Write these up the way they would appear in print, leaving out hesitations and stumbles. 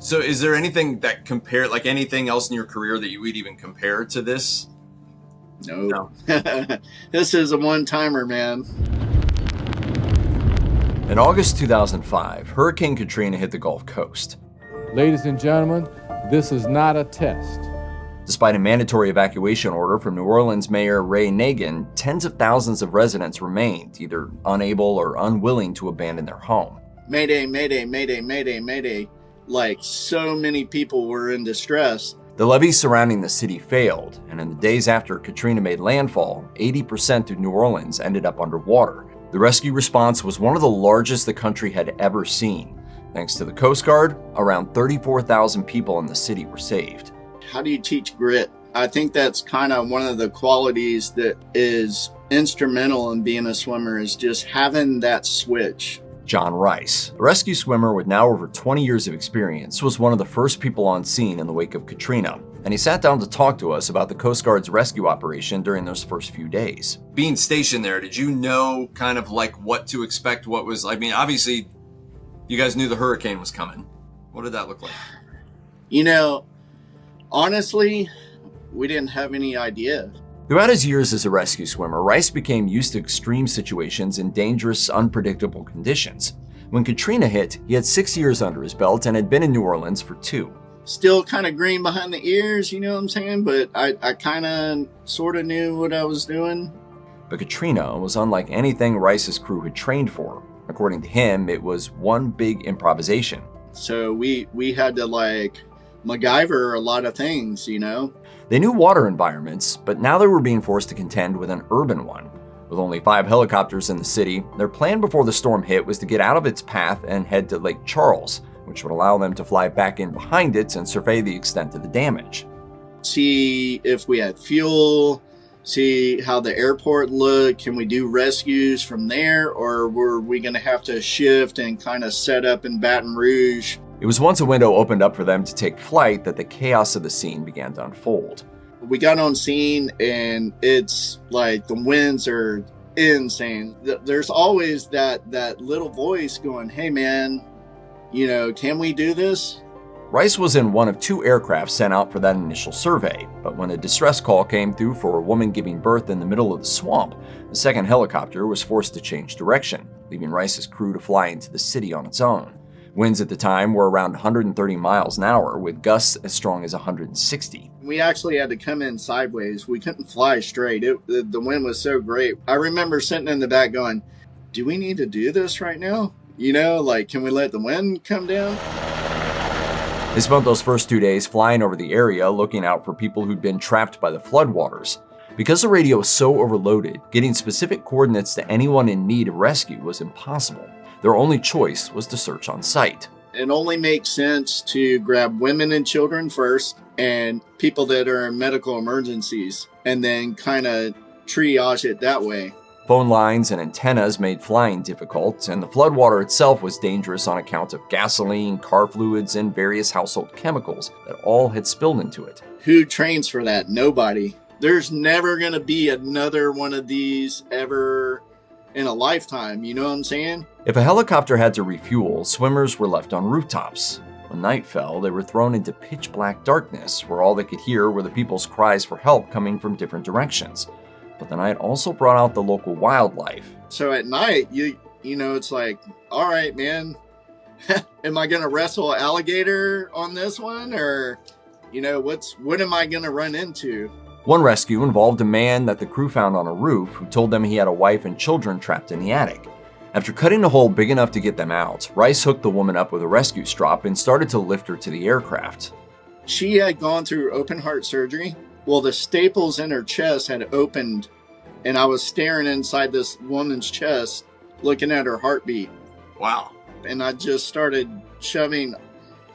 So is there anything that like anything else in your career that you would even compare to this? No. This is a one-timer, man. In August 2005, Hurricane Katrina hit the Gulf Coast. Ladies and gentlemen, this is not a test. Despite a mandatory evacuation order from New Orleans Mayor Ray Nagin, tens of thousands of residents remained either unable or unwilling to abandon their home. Mayday, mayday, mayday, mayday, mayday. Like, so many people were in distress. The levees surrounding the city failed, and in the days after Katrina made landfall, 80% of New Orleans ended up underwater. The rescue response was one of the largest the country had ever seen. Thanks to the Coast Guard, around 34,000 people in the city were saved. How do you teach grit? I think that's kind of one of the qualities that is instrumental in being a swimmer, is just having that switch. John Rice, a rescue swimmer with now over 20 years of experience, was one of the first people on scene in the wake of Katrina, and he sat down to talk to us about the Coast Guard's rescue operation during those first few days. Being stationed there, did you know kind of like what to expect? What was, I mean, obviously you guys knew the hurricane was coming. What did that look like? You know, honestly, we didn't have any idea. Throughout his years as a rescue swimmer, Rice became used to extreme situations and dangerous, unpredictable conditions. When Katrina hit, he had 6 years under his belt and had been in New Orleans for 2. Still kind of green behind the ears, you know what I'm saying? But I kind of sort of knew what I was doing. But Katrina was unlike anything Rice's crew had trained for. According to him, it was one big improvisation. So we had to like MacGyver a lot of things, you know? They knew water environments, but now they were being forced to contend with an urban one. With only 5 helicopters in the city, their plan before the storm hit was to get out of its path and head to Lake Charles, which would allow them to fly back in behind it and survey the extent of the damage. See if we had fuel, see how the airport looked, can we do rescues from there, or were we going to have to shift and kind of set up in Baton Rouge? It was once a window opened up for them to take flight that the chaos of the scene began to unfold. We got on scene and it's like the winds are insane. There's always that little voice going, hey man, you know, can we do this? Rice was in one of 2 aircraft sent out for that initial survey, but when a distress call came through for a woman giving birth in the middle of the swamp, the second helicopter was forced to change direction, leaving Rice's crew to fly into the city on its own. Winds at the time were around 130 miles an hour, with gusts as strong as 160. We actually had to come in sideways. We couldn't fly straight. The wind was so great. I remember sitting in the back going, do we need to do this right now? You know, like, can we let the wind come down? They spent those first 2 days flying over the area, looking out for people who'd been trapped by the floodwaters. Because the radio was so overloaded, getting specific coordinates to anyone in need of rescue was impossible. Their only choice was to search on site. It only makes sense to grab women and children first and people that are in medical emergencies and then kind of triage it that way. Phone lines and antennas made flying difficult, and the floodwater itself was dangerous on account of gasoline, car fluids, and various household chemicals that all had spilled into it. Who trains for that? Nobody. There's never going to be another one of these ever in a lifetime, you know what I'm saying? If a helicopter had to refuel, swimmers were left on rooftops. When night fell, they were thrown into pitch black darkness, where all they could hear were the people's cries for help coming from different directions. But the night also brought out the local wildlife. So at night, you know, it's like, all right, man, am I going to wrestle an alligator on this one? Or, you know, what am I going to run into? One rescue involved a man that the crew found on a roof who told them he had a wife and children trapped in the attic. After cutting a hole big enough to get them out, Rice hooked the woman up with a rescue strap and started to lift her to the aircraft. She had gone through open heart surgery. Well, the staples in her chest had opened, and I was staring inside this woman's chest, looking at her heartbeat. Wow. And I just started shoving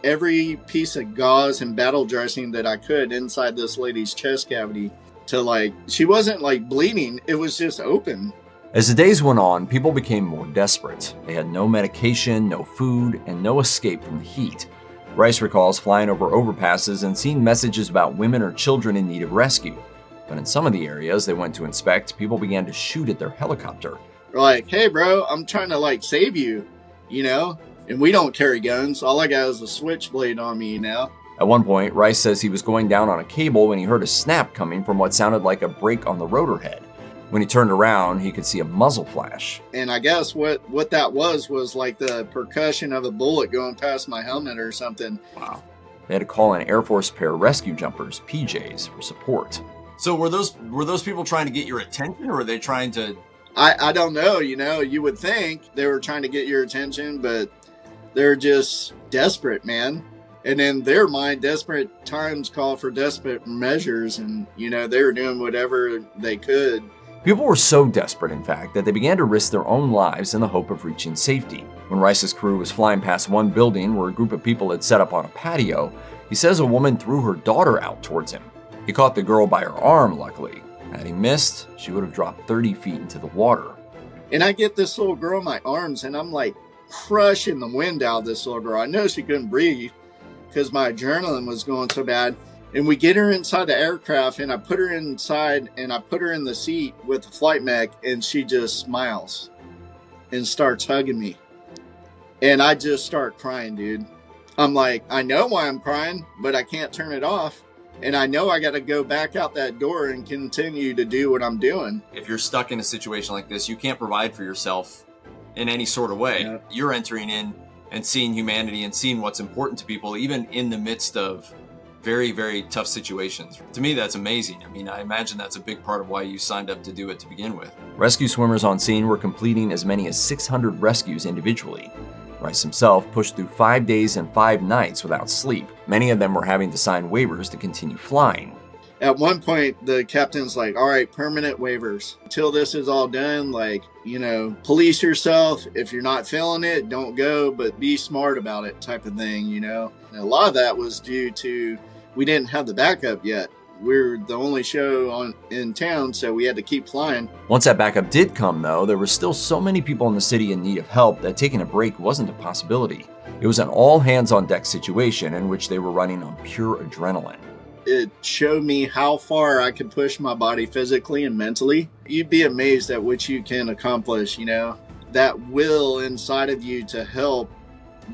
every piece of gauze and battle dressing that I could inside this lady's chest cavity to, like, she wasn't like bleeding, it was just open. As the days went on, people became more desperate. They had no medication, no food, and no escape from the heat. Rice recalls flying over overpasses and seeing messages about women or children in need of rescue. But in some of the areas they went to inspect, people began to shoot at their helicopter. They're like, hey bro, I'm trying to like save you, you know? And we don't carry guns. All I got is a switchblade on me now. At one point, Rice says he was going down on a cable when he heard a snap coming from what sounded like a break on the rotor head. When he turned around, he could see a muzzle flash. And I guess what that was like the percussion of a bullet going past my helmet or something. Wow. They had to call in Air Force pararescue jumpers, PJs, for support. So were those people trying to get your attention, or were they trying to... I don't know, you would think they were trying to get your attention, but they're just desperate, man. And in their mind, desperate times call for desperate measures, and, they were doing whatever they could. People were so desperate, in fact, that they began to risk their own lives in the hope of reaching safety. When Rice's crew was flying past one building where a group of people had set up on a patio, he says a woman threw her daughter out towards him. He caught the girl by her arm, luckily. Had he missed, she would have dropped 30 feet into the water. And I get this little girl in my arms, and I'm like crushing the wind out of this little girl. I know she couldn't breathe because my adrenaline was going so bad. And we get her inside the aircraft, and I put her inside, and I put her in the seat with the flight mech, and she just smiles and starts hugging me. And I just start crying, dude. I'm like, I know why I'm crying, but I can't turn it off. And I know I got to go back out that door and continue to do what I'm doing. If you're stuck in a situation like this, you can't provide for yourself in any sort of way. Yeah. You're entering in and seeing humanity and seeing what's important to people, even in the midst of very, very tough situations. To me, that's amazing. I mean, I imagine that's a big part of why you signed up to do it to begin with. Rescue swimmers on scene were completing as many as 600 rescues individually. Rice himself pushed through 5 days and 5 nights without sleep. Many of them were having to sign waivers to continue flying. At one point, the captain's like, all right, permanent waivers. Until this is all done, police yourself. If you're not feeling it, don't go, but be smart about it type of thing, And a lot of that was due to we didn't have the backup yet. We're the only show in town, so we had to keep flying. Once that backup did come, though, there were still so many people in the city in need of help that taking a break wasn't a possibility. It was an all-hands-on-deck situation in which they were running on pure adrenaline. It showed me how far I could push my body physically and mentally. You'd be amazed at what you can accomplish, That will inside of you to help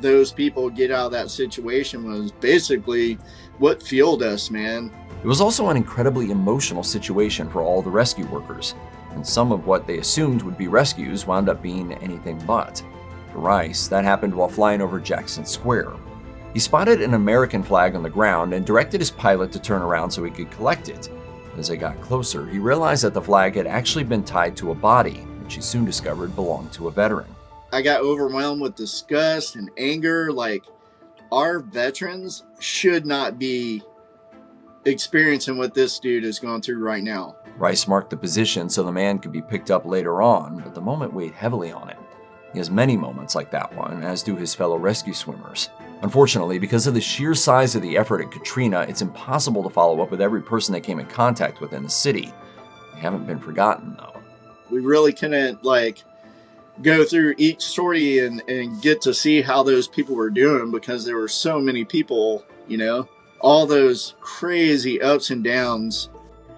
those people get out of that situation was basically what fueled us, man. It was also an incredibly emotional situation for all the rescue workers, and some of what they assumed would be rescues wound up being anything but. For Rice, that happened while flying over Jackson Square. He spotted an American flag on the ground and directed his pilot to turn around so he could collect it. As they got closer, he realized that the flag had actually been tied to a body, which he soon discovered belonged to a veteran. I got overwhelmed with disgust and anger. Our veterans should not be experiencing what this dude is going through right now. Rice marked the position so the man could be picked up later on, but the moment weighed heavily on him. He has many moments like that one, as do his fellow rescue swimmers. Unfortunately, because of the sheer size of the effort at Katrina, it's impossible to follow up with every person they came in contact with in the city. They haven't been forgotten, though. We really couldn't, go through each story and get to see how those people were doing because there were so many people, all those crazy ups and downs.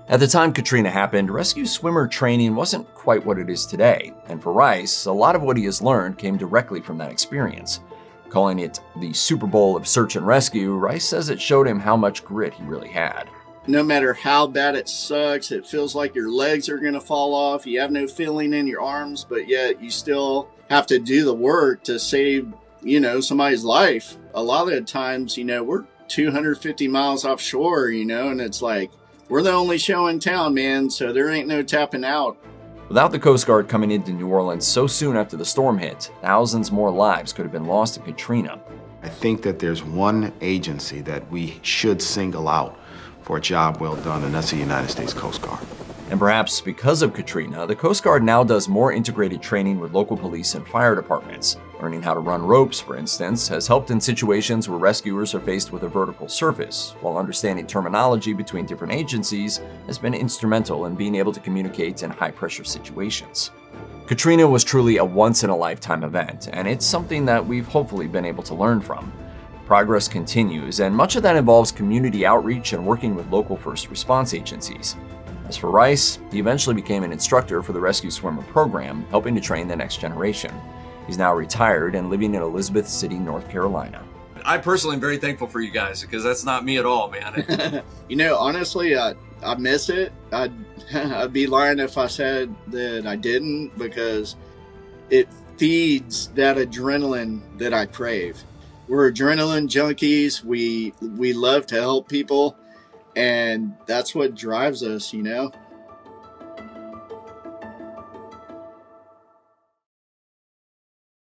At the time Katrina happened, rescue swimmer training wasn't quite what it is today, and for Rice, a lot of what he has learned came directly from that experience. Calling it the Super Bowl of search and rescue, Rice says it showed him how much grit he really had. No matter how bad it sucks, it feels like your legs are going to fall off, you have no feeling in your arms, but yet you still have to do the work to save, somebody's life. A lot of the times, we're 250 miles offshore, and it's like, we're the only show in town, man, so there ain't no tapping out. Without the Coast Guard coming into New Orleans so soon after the storm hit, thousands more lives could have been lost in Katrina. I think that there's one agency that we should single out for a job well done, and that's the United States Coast Guard. And perhaps because of Katrina, the Coast Guard now does more integrated training with local police and fire departments. Learning how to run ropes, for instance, has helped in situations where rescuers are faced with a vertical surface, while understanding terminology between different agencies has been instrumental in being able to communicate in high-pressure situations. Katrina was truly a once-in-a-lifetime event, and it's something that we've hopefully been able to learn from. Progress continues, and much of that involves community outreach and working with local first response agencies. As for Rice, he eventually became an instructor for the Rescue Swimmer program, helping to train the next generation. He's now retired and living in Elizabeth City, North Carolina. I personally am very thankful for you guys because that's not me at all, man. Honestly, I miss it. I'd be lying if I said that I didn't, because it feeds that adrenaline that I crave. We're adrenaline junkies. We love to help people, and that's what drives us,